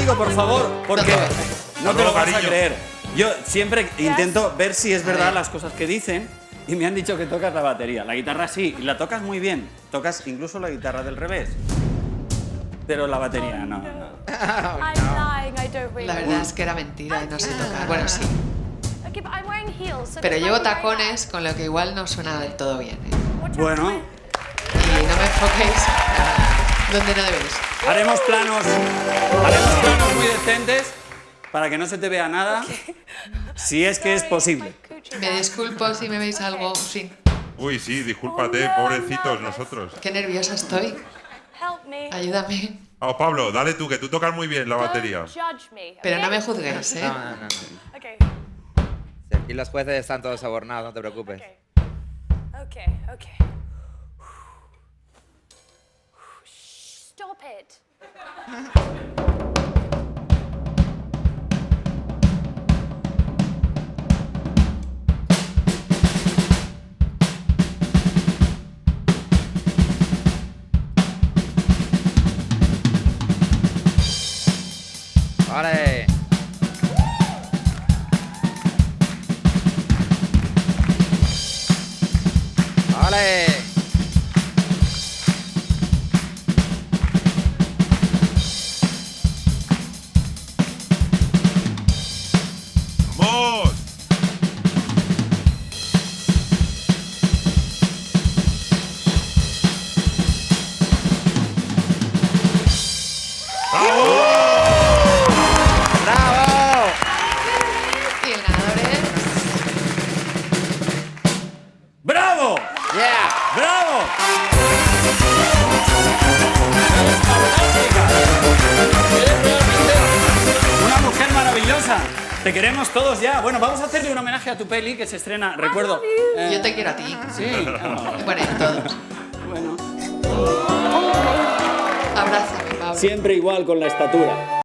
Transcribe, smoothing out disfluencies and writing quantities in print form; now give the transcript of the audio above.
digo, por favor, porque no te lo vas a cariño. creer. Yo siempre intento ver si es verdad las cosas que dicen y me han dicho que tocas la batería. La guitarra sí, y la tocas muy bien. Tocas incluso la guitarra del revés. Pero la batería no. I'm lying, I don't really La verdad es que era mentira y no sé tocar. Bueno, sí. Okay, but I'm wearing heels, so Pero this llevo might be very tacones, con lo que igual no suena del todo bien, ¿eh? bad. Watch out, Bueno, Y no me enfoquéis donde no debéis. haremos planos muy decentes para que no se te vea nada, si es que es posible. Me disculpo si me veis algo. Sí. Uy, sí, discúlpate, pobrecitos nosotros. Qué nerviosa estoy. Help me. Ayúdame. Oh, Pablo, dale tú, que tú tocas muy bien la batería. Don't judge me. Pero no okay? me juzguéis, ¿eh? No. Okay. Si aquí los jueces están todos sobornados, no te preocupes. Okay. Okay. Stop it. ¡Vale! ¡Vale! ¡Vamos! ¡Bravo! ¡Bravo! Y el ganador es... ¡Bravo! ¡Yeah! ¡Bravo! ¡Eres realmente una mujer maravillosa! Te queremos todos ya. Bueno, vamos a hacerle un homenaje a tu peli que se estrena, recuerdo. Yo te quiero a ti. Sí. Bueno, y a todos. Bueno. Abrázame, Pablo. Siempre igual con la estatura.